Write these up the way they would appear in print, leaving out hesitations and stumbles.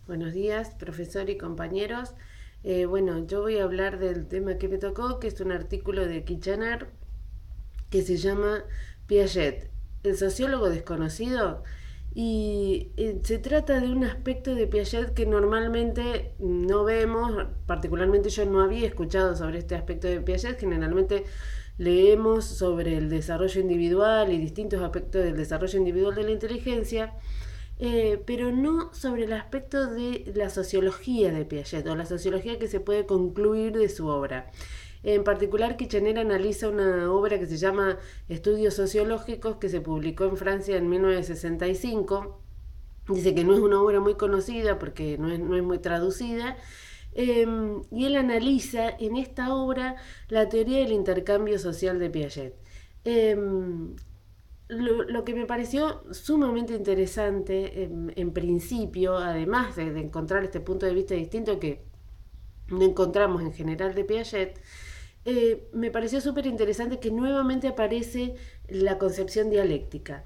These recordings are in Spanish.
Buenos días, profesor y compañeros. Yo voy a hablar del tema que me tocó, que es un artículo de Kitchener que se llama Piaget, el sociólogo desconocido. Se trata de un aspecto de Piaget que normalmente no vemos, particularmente yo no había escuchado sobre este aspecto de Piaget. Generalmente leemos sobre el desarrollo individual y distintos aspectos del desarrollo individual de la inteligencia, pero no sobre el aspecto de la sociología de Piaget o la sociología que se puede concluir de su obra. En particular, Kitchener analiza una obra que se llama Estudios Sociológicos, que se publicó en Francia en 1965. Dice que no es una obra muy conocida porque no es muy traducida. Y él analiza en esta obra la teoría del intercambio social de Piaget. Lo que me pareció sumamente interesante en principio, además de encontrar este punto de vista distinto que no encontramos en general de Piaget, me pareció súper interesante que nuevamente aparece la concepción dialéctica.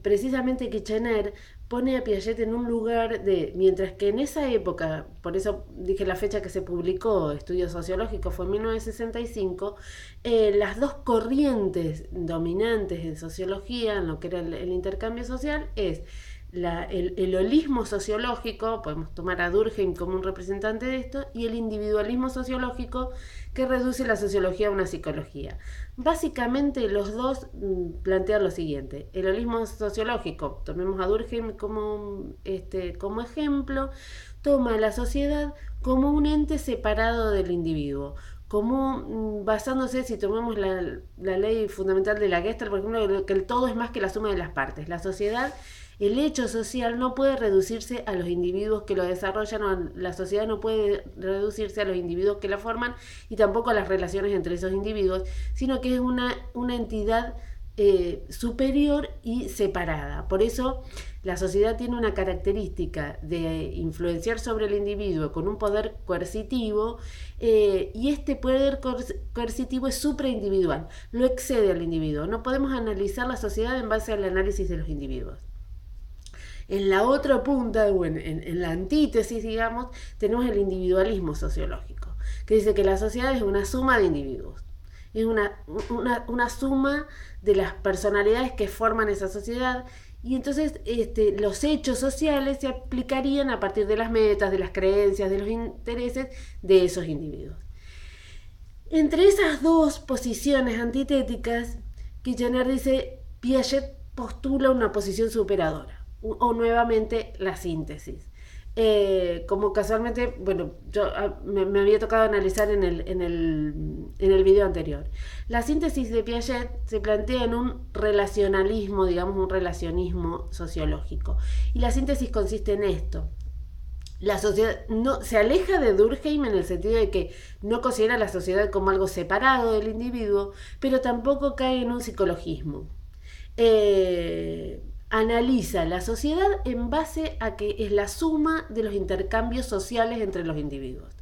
Precisamente Kitchener pone a Piaget en un lugar de, mientras que en esa época, por eso dije la fecha que se publicó Estudios Sociológicos fue en 1965, las dos corrientes dominantes en sociología, en lo que era el intercambio social, es el holismo sociológico, podemos tomar a Durkheim como un representante de esto, y el individualismo sociológico, que reduce la sociología a una psicología. Básicamente los dos plantean lo siguiente: el holismo sociológico, tomemos a Durkheim como ejemplo, toma a la sociedad como un ente separado del individuo, como basándose, si tomamos la ley fundamental de la Gestalt, por ejemplo, que el todo es más que la suma de las partes. La sociedad, el hecho social no puede reducirse a los individuos que lo desarrollan, o la sociedad no puede reducirse a los individuos que la forman y tampoco a las relaciones entre esos individuos, sino que es una entidad superior y separada. Por eso la sociedad tiene una característica de influenciar sobre el individuo con un poder coercitivo, y este poder coercitivo es supraindividual, lo excede al individuo. No podemos analizar la sociedad en base al análisis de los individuos. En la otra punta, en la antítesis, digamos, tenemos el individualismo sociológico, que dice que la sociedad es una suma de individuos. Es una suma de las personalidades que forman esa sociedad, y entonces los hechos sociales se aplicarían a partir de las metas, de las creencias, de los intereses de esos individuos. Entre esas dos posiciones antitéticas, Kitchener dice, Piaget postula una posición superadora, o nuevamente la síntesis. Como casualmente, me había tocado analizar en el video anterior. La síntesis de Piaget se plantea en un relacionalismo, digamos, un relacionismo sociológico. Y la síntesis consiste en esto: la sociedad no se aleja de Durkheim en el sentido de que no considera la sociedad como algo separado del individuo, pero tampoco cae en un psicologismo. Analiza la sociedad en base a que es la suma de los intercambios sociales entre los individuos.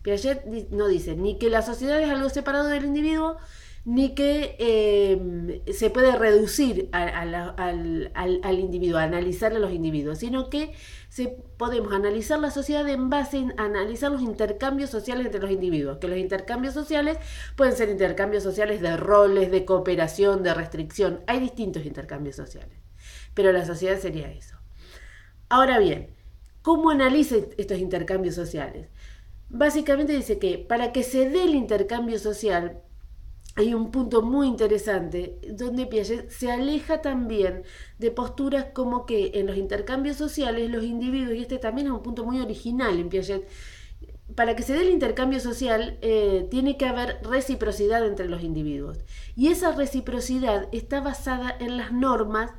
Piaget no dice ni que la sociedad es algo separado del individuo, ni que se puede reducir al individuo, a analizar a los individuos, sino que podemos analizar la sociedad en base a analizar los intercambios sociales entre los individuos, que los intercambios sociales pueden ser intercambios sociales de roles, de cooperación, de restricción. Hay distintos intercambios sociales, pero la sociedad sería eso. Ahora bien, ¿cómo analiza estos intercambios sociales? Básicamente dice que para que se dé el intercambio social hay un punto muy interesante donde Piaget se aleja también de posturas como que en los intercambios sociales los individuos, y este también es un punto muy original en Piaget, para que se dé el intercambio social tiene que haber reciprocidad entre los individuos. Y esa reciprocidad está basada en las normas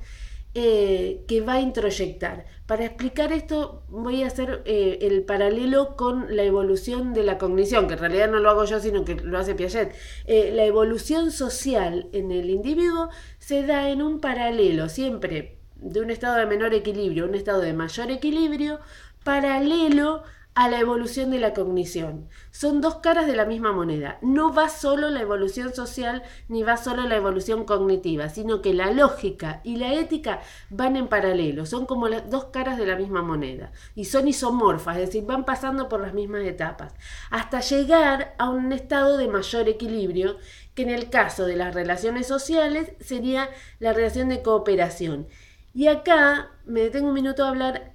que va a introyectar. Para explicar esto voy a hacer el paralelo con la evolución de la cognición, que en realidad no lo hago yo, sino que lo hace Piaget. La evolución social en el individuo se da en un paralelo, siempre de un estado de menor equilibrio a un estado de mayor equilibrio, paralelo a la evolución de la cognición. Son dos caras de la misma moneda. No va solo la evolución social ni va solo la evolución cognitiva, sino que la lógica y la ética van en paralelo. Son como las dos caras de la misma moneda. Y son isomorfas, es decir, van pasando por las mismas etapas. Hasta llegar a un estado de mayor equilibrio, que en el caso de las relaciones sociales sería la relación de cooperación. Y acá me detengo un minuto a hablar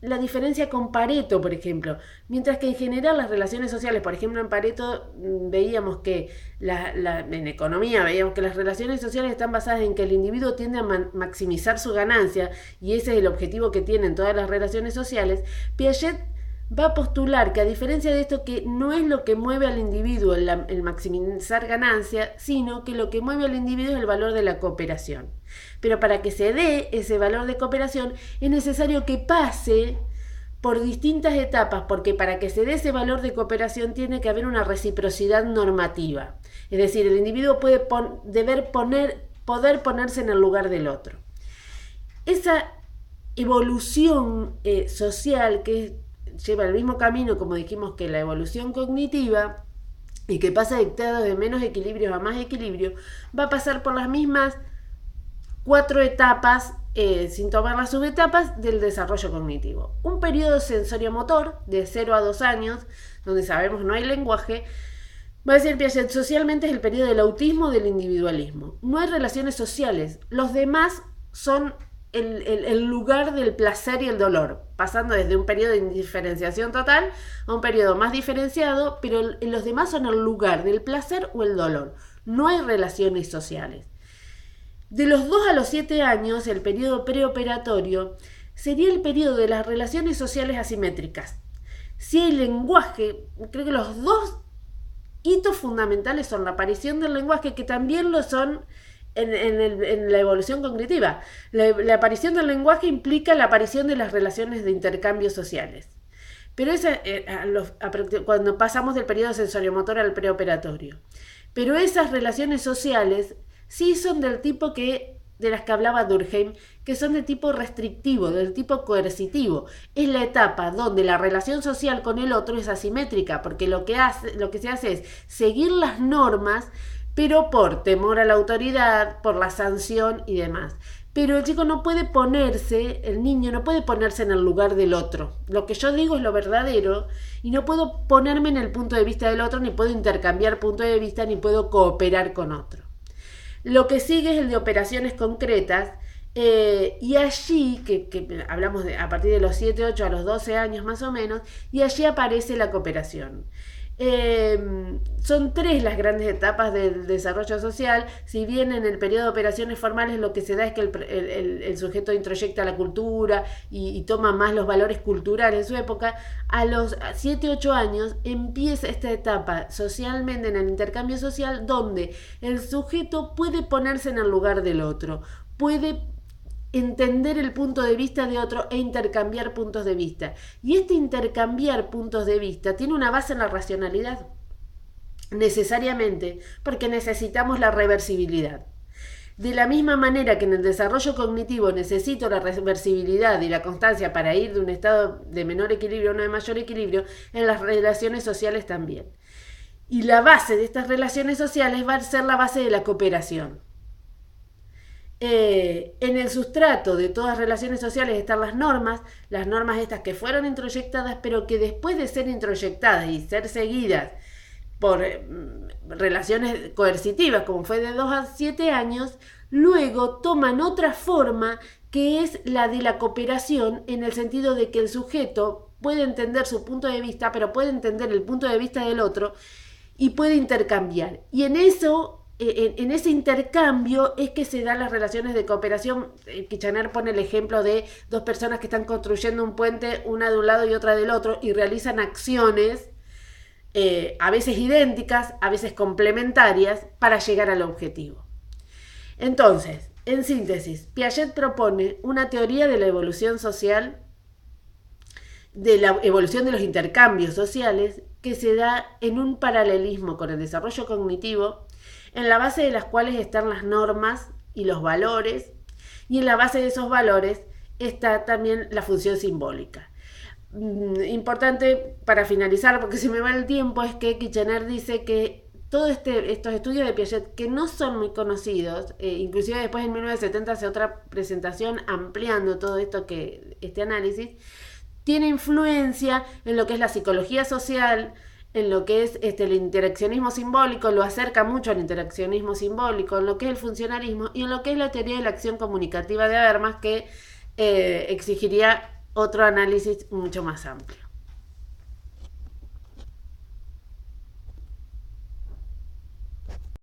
la diferencia con Pareto, por ejemplo. Mientras que en general las relaciones sociales, por ejemplo en Pareto veíamos que en economía veíamos que las relaciones sociales están basadas en que el individuo tiende a maximizar su ganancia, y ese es el objetivo que tienen todas las relaciones sociales. Piaget va a postular que, a diferencia de esto, que no es lo que mueve al individuo el maximizar ganancia, sino que lo que mueve al individuo es el valor de la cooperación. Pero para que se dé ese valor de cooperación es necesario que pase por distintas etapas, porque para que se dé ese valor de cooperación tiene que haber una reciprocidad normativa. Es decir, el individuo puede poder ponerse en el lugar del otro. Esa evolución social, que lleva el mismo camino, como dijimos, que la evolución cognitiva, y que pasa de estados de menos equilibrio a más equilibrio, va a pasar por las mismas 4 etapas, sin tomar las subetapas del desarrollo cognitivo. Un periodo sensorio-motor de 0 a 2 años, donde sabemos no hay lenguaje. Va a decir Piaget, socialmente es el periodo del autismo, del individualismo. No hay relaciones sociales. Los demás son el lugar del placer y el dolor, pasando desde un periodo de indiferenciación total a un periodo más diferenciado, pero los demás son el lugar del placer o el dolor. No hay relaciones sociales. De los 2 a los 7 años, el periodo preoperatorio sería el periodo de las relaciones sociales asimétricas. Si hay lenguaje, creo que los dos hitos fundamentales son la aparición del lenguaje, que también lo son en la evolución cognitiva. La aparición del lenguaje implica la aparición de las relaciones de intercambio sociales. Pero cuando pasamos del periodo sensoriomotor al preoperatorio. Pero esas relaciones sociales sí son del tipo de las que hablaba Durkheim, que son de tipo restrictivo, del tipo coercitivo. Es la etapa donde la relación social con el otro es asimétrica, porque lo que se hace es seguir las normas, pero por temor a la autoridad, por la sanción y demás. Pero el chico no puede ponerse, el niño no puede ponerse en el lugar del otro. Lo que yo digo es lo verdadero y no puedo ponerme en el punto de vista del otro, ni puedo intercambiar punto de vista, ni puedo cooperar con otro. Lo que sigue es el de operaciones concretas, y allí, que hablamos a partir de los 7, 8 a los 12 años más o menos, y allí aparece la cooperación. Son 3 las grandes etapas del desarrollo social. Si bien en el periodo de operaciones formales lo que se da es que el sujeto introyecta la cultura y toma más los valores culturales de su época, a los 7, 8 años empieza esta etapa socialmente en el intercambio social, donde el sujeto puede ponerse en el lugar del otro, puede entender el punto de vista de otro e intercambiar puntos de vista. Y este intercambiar puntos de vista tiene una base en la racionalidad, necesariamente, porque necesitamos la reversibilidad. De la misma manera que en el desarrollo cognitivo necesito la reversibilidad y la constancia para ir de un estado de menor equilibrio a uno de mayor equilibrio, en las relaciones sociales también. Y la base de estas relaciones sociales va a ser la base de la cooperación. En el sustrato de todas relaciones sociales están las normas estas que fueron introyectadas, pero que después de ser introyectadas y ser seguidas por relaciones coercitivas, como fue de 2 a 7 años, luego toman otra forma, que es la de la cooperación, en el sentido de que el sujeto puede entender su punto de vista, pero puede entender el punto de vista del otro y puede intercambiar. Y en ese intercambio es que se dan las relaciones de cooperación. Kitchener pone el ejemplo de 2 personas que están construyendo un puente, una de un lado y otra del otro, y realizan acciones a veces idénticas, a veces complementarias, para llegar al objetivo. Entonces, en síntesis, Piaget propone una teoría de la evolución social, de la evolución de los intercambios sociales, que se da en un paralelismo con el desarrollo cognitivo, en la base de las cuales están las normas y los valores, y en la base de esos valores está también la función simbólica. importante para finalizar, porque se me va el tiempo, es que Kitchener dice que todos estos estudios de Piaget, que no son muy conocidos, inclusive después en 1970 hace otra presentación ampliando todo este análisis, tiene influencia en lo que es la psicología social, en lo que es el interaccionismo simbólico, lo acerca mucho al interaccionismo simbólico, en lo que es el funcionalismo y en lo que es la teoría de la acción comunicativa de Habermas, que exigiría otro análisis mucho más amplio.